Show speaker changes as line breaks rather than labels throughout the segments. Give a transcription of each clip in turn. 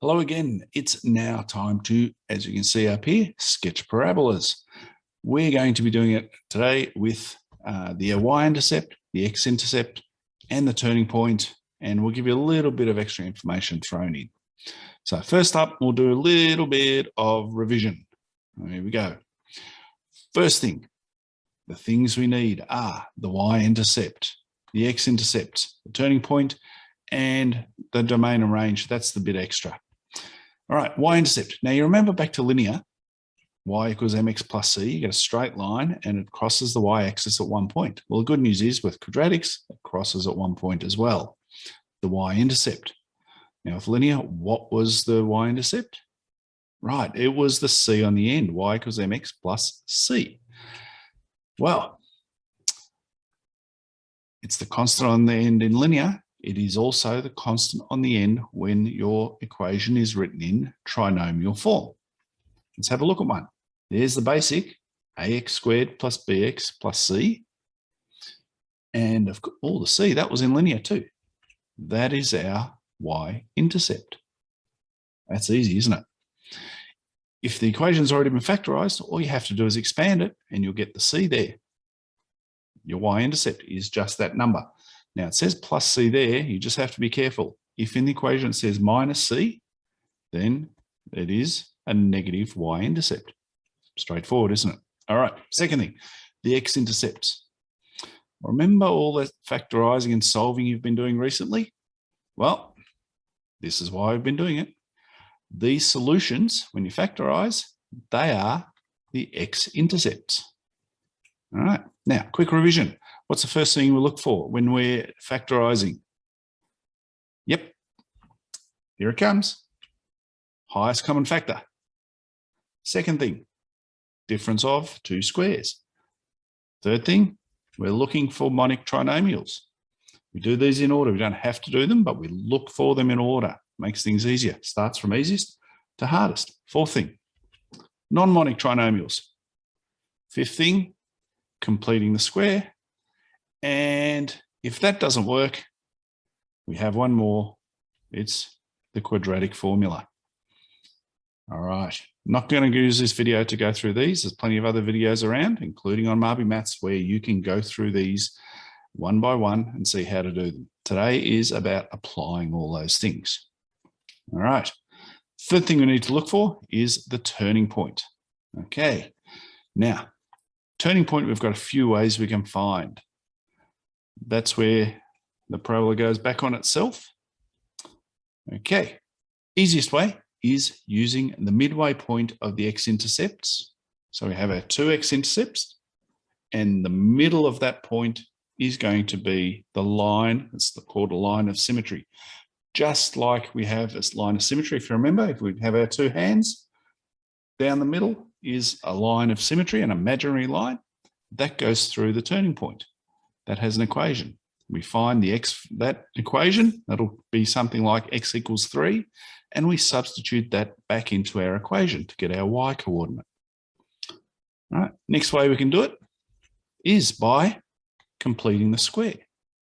Hello again. It's now time to, as you can see up here, sketch parabolas. We're going to be doing it today with the y-intercept, the x-intercept, and the turning point, and we'll give you a little bit of extra information thrown in. So first up, we'll do a little bit of revision. Here we go. First thing, the things we need are the y-intercept, the x-intercept, the turning point, and the domain and range. That's the bit extra. All right, y-intercept. Now you remember back to linear, y equals mx plus c, you get a straight line and it crosses the y-axis at one point. Well, the good news is with quadratics, it crosses at one point as well, the y-intercept. Now with linear, what was the y-intercept? Right, it was the c on the end, y equals mx plus c. Well, it's the constant on the end in linear. It is also the constant on the end when your equation is written in trinomial form. Let's have a look at one. There's the basic, ax squared plus bx plus c. And of course, the c, that was in linear too. That is our y-intercept. That's easy, isn't it? If the equation's already been factorized, all you have to do is expand it and you'll get the c there. Your y-intercept is just that number. Now it says plus c there, you just have to be careful. If in the equation it says minus c, then it is a negative y-intercept. Straightforward, isn't it? All right, second thing, the x-intercepts. Remember all that factorizing and solving you've been doing recently? Well, this is why I've been doing it. These solutions, when you factorize, they are the x-intercepts. All right, now quick revision. What's the first thing we look for when we're factorizing? Yep, here it comes. Highest common factor. Second thing, difference of two squares. Third thing, we're looking for monic trinomials. We do these in order. We don't have to do them, but we look for them in order. Makes things easier. Starts from easiest to hardest. Fourth thing, non-monic trinomials. Fifth thing, completing the square. And if that doesn't work, we have one more. It's the quadratic formula. All right. I'm not going to use this video to go through these. There's plenty of other videos around, including on Marby Maths, where you can go through these one by one and see how to do them. Today is about applying all those things. All right. Third thing we need to look for is the turning point. Okay. Now, turning point, we've got a few ways we can find. That's where the parabola goes back on itself. Okay, easiest way is using the midway point of the x-intercepts. So we have our two x-intercepts, and the middle of that point is going to be the line. It's called a line of symmetry. Just like we have this line of symmetry, if you remember, if we have our two hands, down the middle is a line of symmetry, an imaginary line, that goes through the turning point. That has an equation. We find that equation, that'll be something like x equals 3, and we substitute that back into our equation to get our y coordinate. All right, next way we can do it is by completing the square.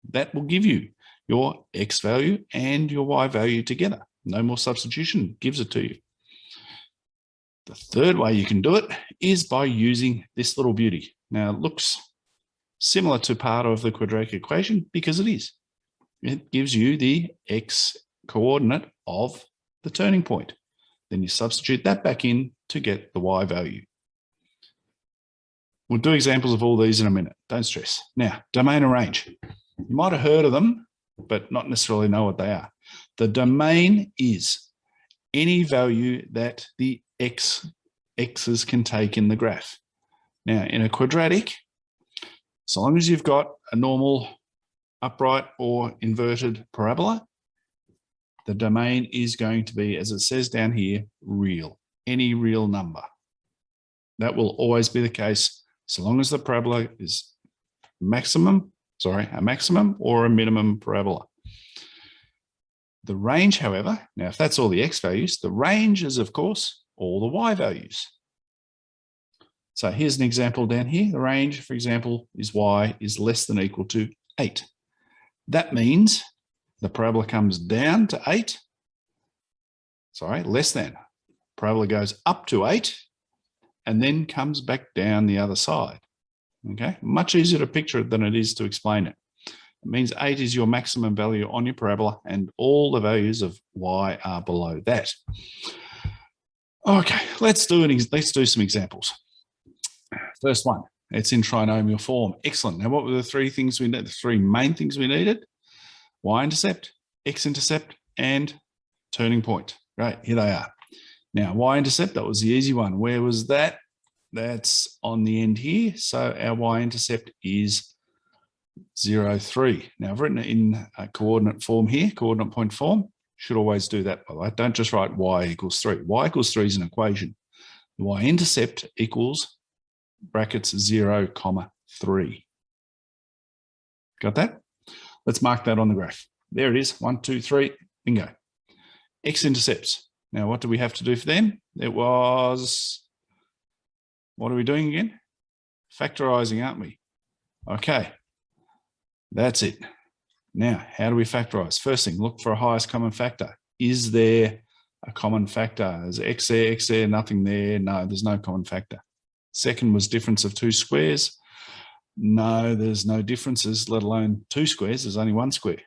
That will give you your x value and your y value together. No more substitution, gives it to you. The third way you can do it is by using this little beauty. Now it looks similar to part of the quadratic equation because it is. It gives you the x coordinate of the turning point. Then you substitute that back in to get the y value. We'll do examples of all these in a minute. Don't stress. Now, domain and range. You might have heard of them, but not necessarily know what they are. The domain is any value that the x's can take in the graph. Now, in a quadratic, so long as you've got a normal upright or inverted parabola, the domain is going to be, as it says down here, real, any real number. That will always be the case so long as the parabola is a maximum or a minimum parabola. The range, however, now if that's all the x values, the range is, of course, all the y values. So here's an example down here. The range, for example, is y is less than or equal to 8. That means the parabola comes down to 8. less than. Parabola goes up to 8 and then comes back down the other side. Okay, much easier to picture it than it is to explain it. It means 8 is your maximum value on your parabola and all the values of y are below that. Okay, let's do some examples. First one, it's in trinomial form. Excellent. Now, what were the three things we needed? The three main things we needed? Y-intercept, x-intercept, and turning point. Great, here they are. Now, y-intercept, that was the easy one. Where was that? That's on the end here. So our y-intercept is 0, 3. Now, I've written it in a coordinate form here, coordinate point form. Should always do that, by the way. Don't just write y equals 3. Y equals 3 is an equation. The y-intercept equals brackets 0, 3. Got that? Let's mark that on the graph. There it is, 1, 2, 3, bingo. X-intercepts. Now, what do we have to do for them? It was, what are we doing again? Factorising, aren't we? Okay, that's it. Now, how do we factorise? First thing, look for a highest common factor. Is there a common factor? Is x there, nothing there? No, there's no common factor. Second was difference of two squares. No, there's no differences, let alone two squares. There's only one square.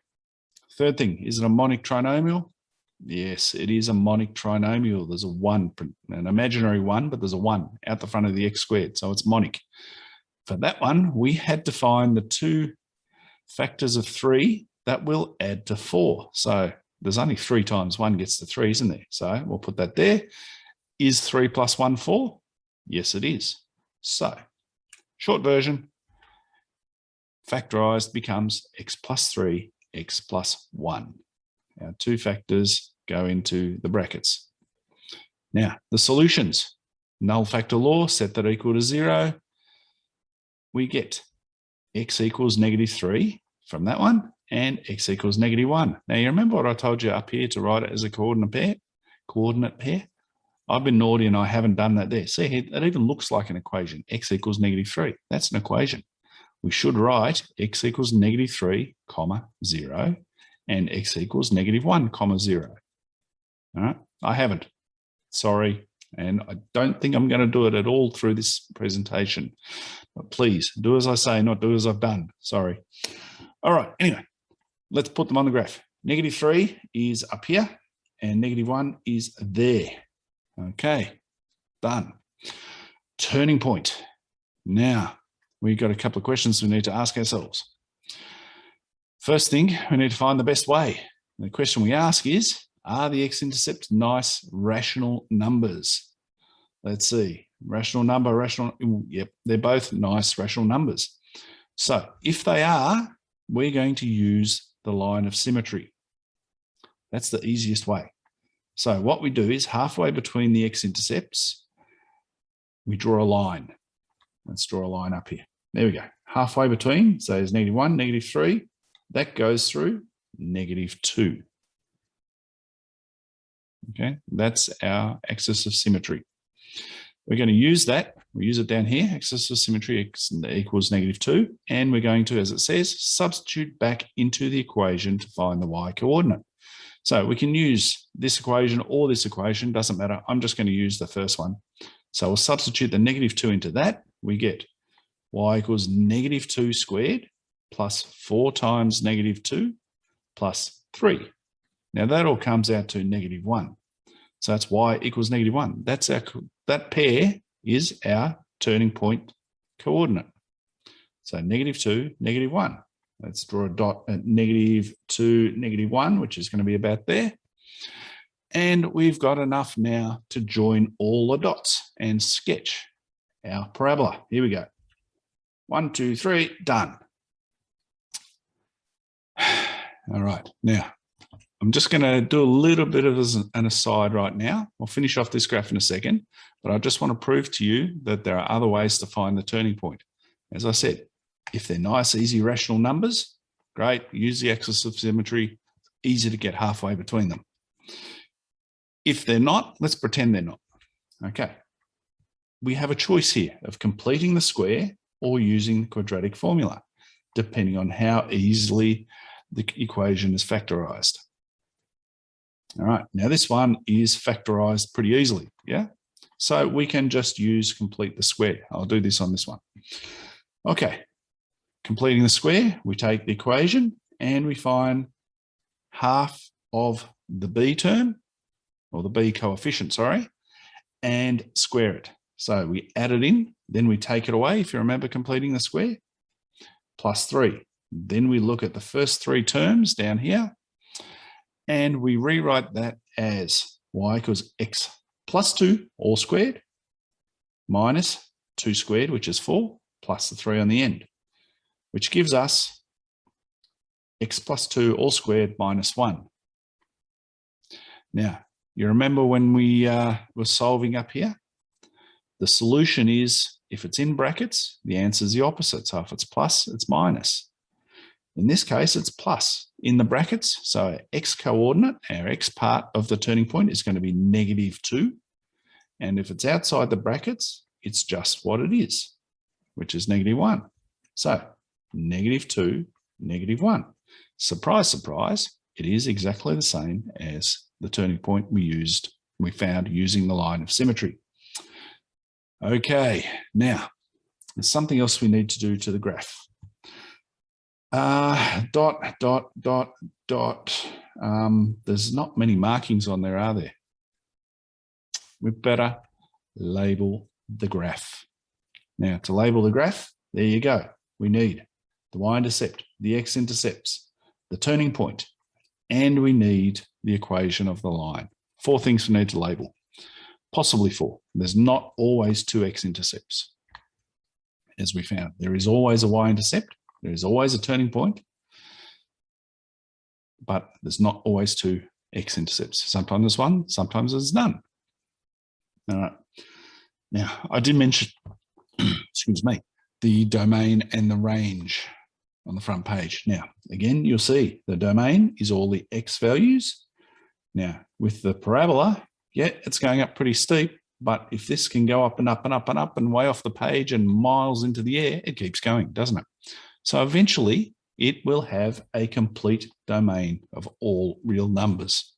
Third thing, is it a monic trinomial? Yes, it is a monic trinomial. There's a 1, an imaginary 1, but there's a 1 out the front of the x squared, so it's monic. For that one, we had to find the two factors of 3 that will add to 4. So there's only 3 times 1 gets to 3, isn't there? So we'll put that there. Is 3 plus 1 4? Yes, it is. So short version, factorised becomes x plus 3, x plus 1. Our two factors go into the brackets. Now, the solutions. Null factor law, set that equal to 0. We get x equals -3 from that one, and x equals -1. Now, you remember what I told you up here to write it as a coordinate pair? I've been naughty and I haven't done that there. See, it even looks like an equation. X equals -3. That's an equation. We should write x equals -3, 0, and x equals -1, 0. All right, I haven't. Sorry, and I don't think I'm going to do it at all through this presentation. But please, do as I say, not do as I've done. Sorry. All right, anyway, let's put them on the graph. -3 is up here, and -1 is there. Okay, done. Turning point. Now, we've got a couple of questions we need to ask ourselves. First thing, we need to find the best way. The question we ask is, are the x-intercepts nice rational numbers? Let's see. Rational number, yep, they're both nice rational numbers. So if they are, we're going to use the line of symmetry. That's the easiest way. So what we do is halfway between the x-intercepts, we draw a line. Let's draw a line up here. There we go. Halfway between, so there's -1, -3. That goes through -2. Okay, that's our axis of symmetry. We're going to use that. We use it down here, axis of symmetry x equals -2. And we're going to, as it says, substitute back into the equation to find the y coordinate. So we can use this equation or this equation, doesn't matter. I'm just going to use the first one. So we'll substitute the -2 into that. We get y equals -2 squared plus 4 times -2 plus 3. Now that all comes out to -1. So that's y equals -1. That pair is our turning point coordinate. So -2, -1. Let's draw a dot at -2, -1, which is going to be about there. And we've got enough now to join all the dots and sketch our parabola. Here we go. 1, 2, 3, done. All right, now I'm just going to do a little bit of an aside right now. I'll finish off this graph in a second, but I just want to prove to you that there are other ways to find the turning point. As I said, if they're nice, easy, rational numbers, great, use the axis of symmetry, easy to get halfway between them. If they're not, let's pretend they're not. Okay, we have a choice here of completing the square or using the quadratic formula, depending on how easily the equation is factorized. All right, now this one is factorized pretty easily, yeah? So we can just use complete the square. I'll do this on this one. Okay, completing the square, we take the equation and we find half of the b term, or the b coefficient, sorry, and square it. So we add it in, then we take it away, if you remember completing the square, plus 3. Then we look at the first 3 terms down here, and we rewrite that as y equals x plus 2 all squared minus 2 squared, which is 4, plus the 3 on the end, which gives us x plus 2 all squared minus 1. Now, you remember when we were solving up here? The solution is, if it's in brackets, the answer is the opposite. So if it's plus, it's minus. In this case, it's plus in the brackets. So our x coordinate, our x part of the turning point is going to be -2. And if it's outside the brackets, it's just what it is, which is -1. So -2, -1. Surprise, surprise, it is exactly the same as the turning point we found using the line of symmetry. Okay, now there's something else we need to do to the graph. Dot, dot, dot, dot. There's not many markings on there, are there? We better label the graph. Now, to label the graph, there you go. We need the y-intercept, the x-intercepts, the turning point, and we need the equation of the line. 4 things we need to label. Possibly 4. There's not always 2 x-intercepts, as we found. There is always a y-intercept. There is always a turning point, but there's not always 2 x-intercepts. Sometimes there's 1, sometimes there's none. All right. Now, I did mention, excuse me, the domain and the range on the front page. Now, again, you'll see the domain is all the x values. Now, with the parabola, yeah, it's going up pretty steep, but if this can go up and up and up and up and way off the page and miles into the air, it keeps going, doesn't it? So eventually, it will have a complete domain of all real numbers.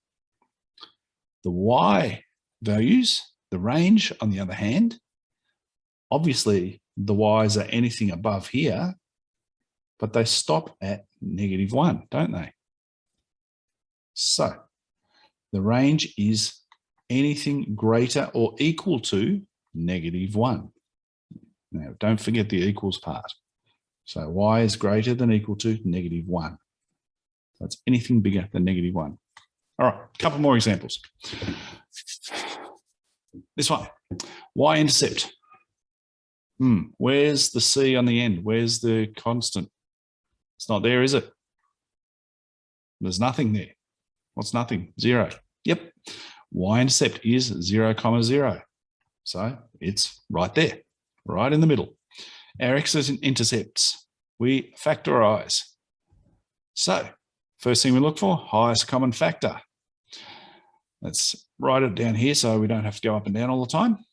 The y values, the range, on the other hand, obviously the y's are anything above here, but they stop at -1, don't they? So the range is anything greater or equal to -1. Now, don't forget the equals part. So y is greater than or equal to -1. That's anything bigger than -1. All right, a couple more examples. This one, y-intercept. Where's the c on the end? Where's the constant? It's not there, is it? There's nothing there. What's nothing? 0. Yep. Y-intercept is 0, 0. So it's right there, right in the middle. Our x-intercepts, we factorize. So first thing we look for, highest common factor. Let's write it down here so we don't have to go up and down all the time.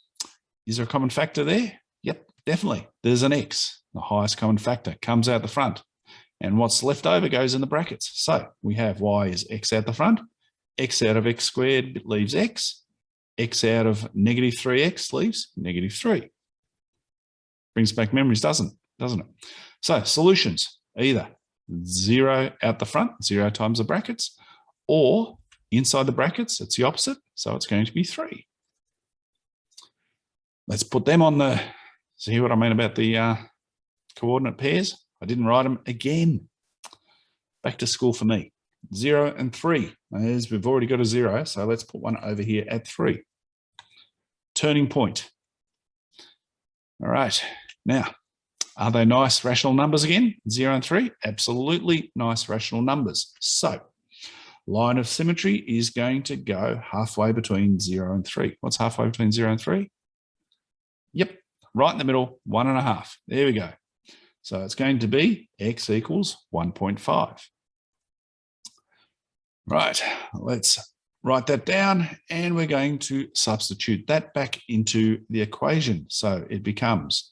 Is there a common factor there? Yep, definitely. There's an x. The highest common factor comes out the front. And what's left over goes in the brackets. So we have y is x out the front. X out of x squared leaves x. X out of -3x leaves -3. Brings back memories, doesn't it? So solutions, either 0 out the front, 0 times the brackets, or inside the brackets, it's the opposite. So it's going to be 3. Let's put them on the, see what I mean about the coordinate pairs? I didn't write them again. Back to school for me. 0 and 3. As we've already got a 0, so let's put one over here at 3. Turning point. All right. Now, are they nice rational numbers again? 0 and 3? Absolutely nice rational numbers. So, line of symmetry is going to go halfway between 0 and 3. What's halfway between 0 and 3? Yep, right in the middle, 1.5. There we go. So it's going to be x equals 1.5. Right, let's write that down, and we're going to substitute that back into the equation. So it becomes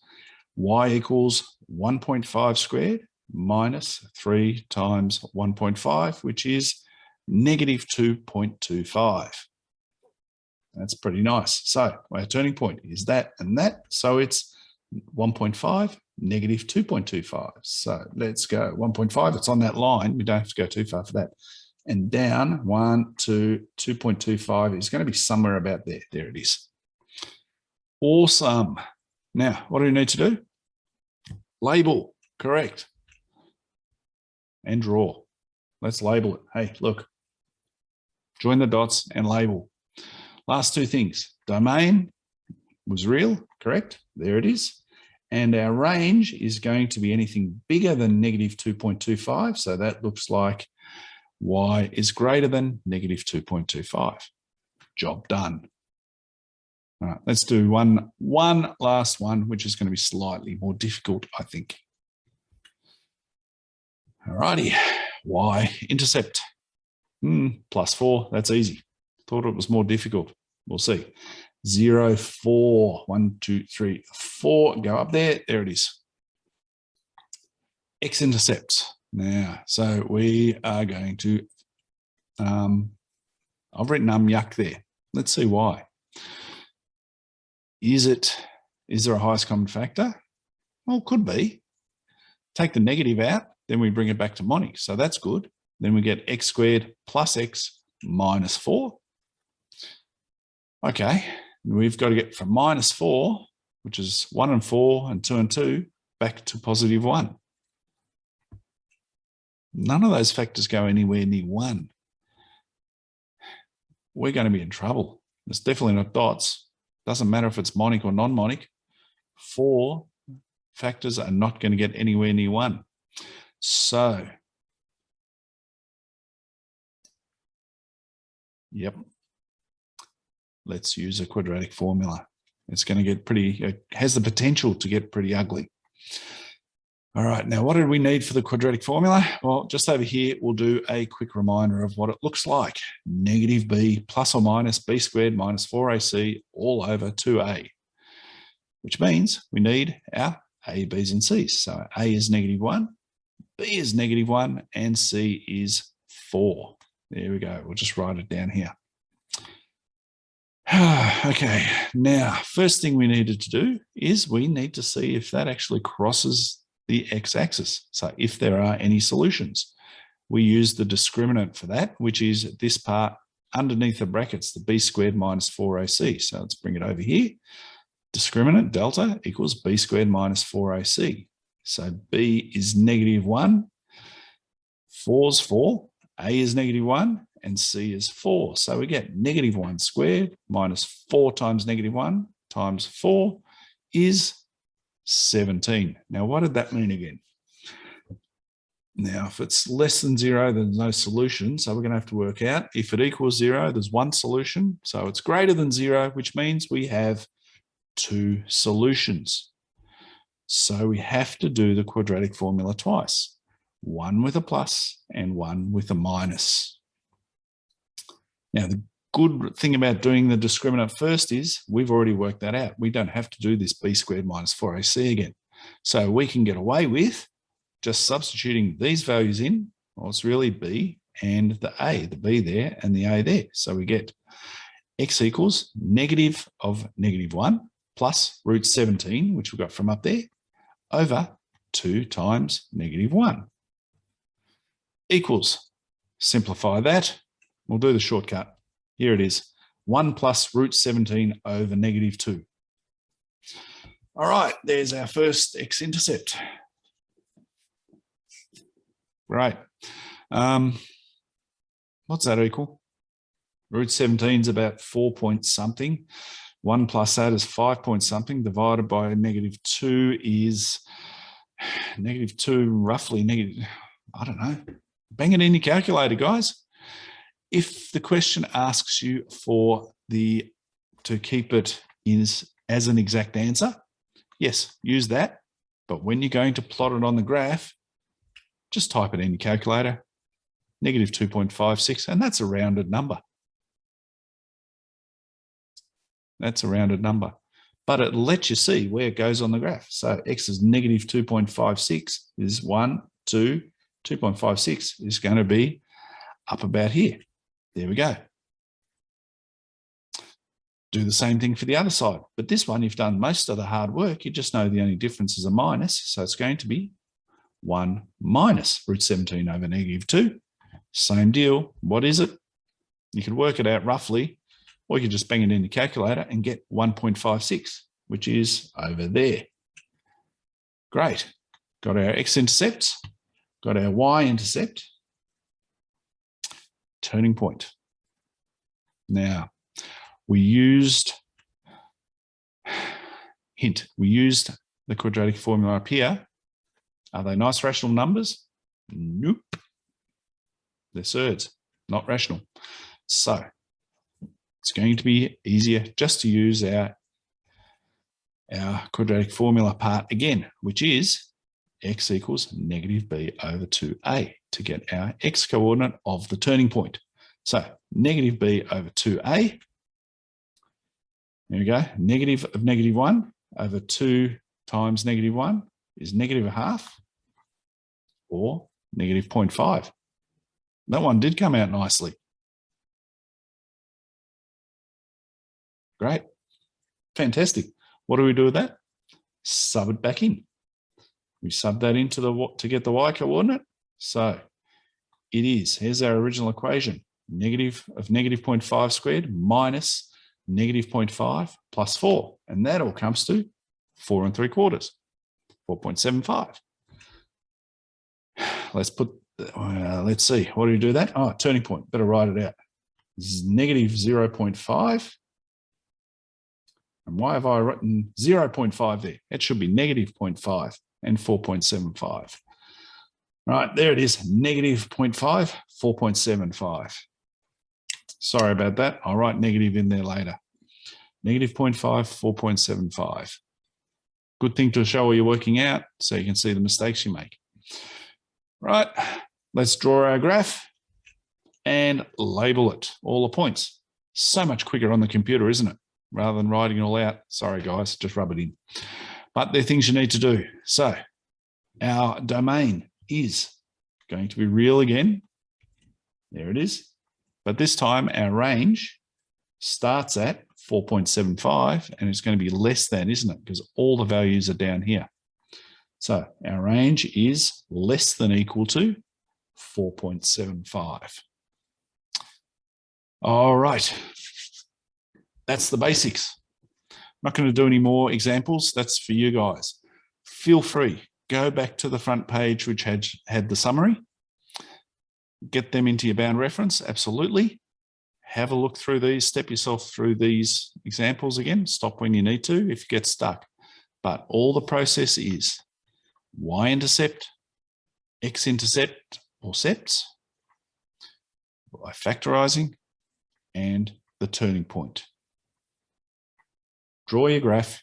y equals 1.5 squared minus 3 times 1.5, which is negative 2.25. That's pretty nice. So our turning point is that and that. So it's 1.5, negative 2.25. So let's go 1.5. It's on that line. We don't have to go too far for that. And down 1 to 2.25 is going to be somewhere about there. There it is. Awesome. Now, what do we need to do? Label. Correct. And draw. Let's label it. Hey, look. Join the dots and label. Last two things. Domain was real, correct? There it is. And our range is going to be anything bigger than negative 2.25. So that looks like y is greater than negative 2.25. Job done. All right, let's do one last one, which is going to be slightly more difficult, I think. All righty, y-intercept. +4, that's easy. Thought it was more difficult. We'll see. 0, 4, 1, 2, 3, 4. Go up there. There it is. X-intercepts. Now, so we are going to, I've written yuck there. Let's see why. Is there a highest common factor? Well, could be. Take the negative out, then we bring it back to monic. So that's good. Then we get x squared plus x minus 4. Okay, we've got to get from minus 4, which is 1 and 4 and 2 and 2, back to positive 1. None of those factors go anywhere near 1. We're going to be in trouble. It's definitely not dots. Doesn't matter if it's monic or non-monic. 4 factors are not going to get anywhere near 1. So, yep. Let's use a quadratic formula. It's going to get pretty, it has the potential to get pretty ugly. All right, now what do we need for the quadratic formula? Well, just over here, we'll do a quick reminder of what it looks like. Negative b plus or minus b squared minus 4ac all over 2a, which means we need our a, b's and c's. So a is -1, b is -1, and c is 4. There we go. We'll just write it down here. Okay, now, first thing we needed to do is we need to see if that actually crosses the x-axis. So if there are any solutions, we use the discriminant for that, which is this part underneath the brackets, the b squared minus 4ac. So let's bring it over here. Discriminant delta equals b squared minus 4ac. So b is -1, 4 is 4, a is -1, and c is 4. So we get -1 squared minus 4 times -1 times 4 is 17. Now, what did that mean again? Now, if it's less than 0, there's no solution. So we're going to have to work out if it equals 0, there's one solution. So it's greater than 0, which means we have 2 solutions. So we have to do the quadratic formula twice, one with a plus and one with a minus. Now, the good thing about doing the discriminant first is we've already worked that out. We don't have to do this b squared minus 4ac again. So we can get away with just substituting these values in. Well, it's really b and the a, the b there and the a there. So we get x equals negative of -1 plus root 17, which we got from up there, over 2 times -1 equals, simplify that. We'll do the shortcut. Here it is, 1 plus root 17 over -2. All right, there's our first x-intercept. Right. What's that equal? Root 17 is about 4 point something. 1 plus that is 5 point something, divided by -2 is -2, roughly negative, I don't know. Bang it in your calculator, guys. If the question asks you to keep it as an exact answer, yes, use that. But when you're going to plot it on the graph, just type it in your calculator, -2.56, and that's a rounded number. That's a rounded number. But it lets you see where it goes on the graph. So x is -2.56 is 1, 2, 2.56 is going to be up about here. There we go. Do the same thing for the other side. But this one, you've done most of the hard work. You just know the only difference is a minus. So it's going to be 1 minus root 17 over negative 2. Same deal. What is it? You could work it out roughly, or you could just bang it in your calculator and get 1.56, which is over there. Great. Got our x-intercepts, got our y-intercept, turning point. Now, we used the quadratic formula up here. Are they nice rational numbers? Nope. They're surds, not rational. So it's going to be easier just to use our quadratic formula part again, which is x equals negative b over 2a to get our x coordinate of the turning point. So negative b over 2a. There we go. Negative of negative 1 over 2 times negative 1 is negative a half, or negative 0.5. That one did come out nicely. Great. Fantastic. What do we do with that? Sub it back in. We sub that into to get the y coordinate. So it is, here's our original equation, negative of negative 0.5 squared minus negative 0.5 plus 4. And that all comes to 4 3/4, 4.75. Let's see, what do we do that? Oh, turning point, better write it out. This is negative 0.5. And why have I written 0.5 there? It should be negative 0.5 and 4.75. Right, there it is, negative 0.5, 4.75. Sorry about that. I'll write negative in there later. Negative 0.5, 4.75. Good thing to show what you're working out so you can see the mistakes you make. Right, let's draw our graph and label it, all the points. So much quicker on the computer, isn't it? Rather than writing it all out. Sorry, guys, just rub it in. But they're things you need to do. So our domain is going to be real again. There it is. But this time our range starts at 4.75 and it's going to be less than, isn't it? Because all the values are down here. So our range is less than equal to 4.75. All right. That's the basics. I'm not going to do any more examples. That's for you guys. Feel free. Go back to the front page, which had the summary. Get them into your bound reference. Absolutely. Have a look through these. Step yourself through these examples again. Stop when you need to if you get stuck. But all the process is y-intercept, x-intercept or septs by factorising and the turning point. Draw your graph,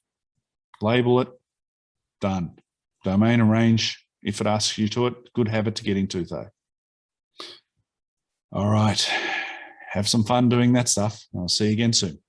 label it, done. Domain and range, if it asks you to it, good habit to get into though. All right, have some fun doing that stuff. I'll see you again soon.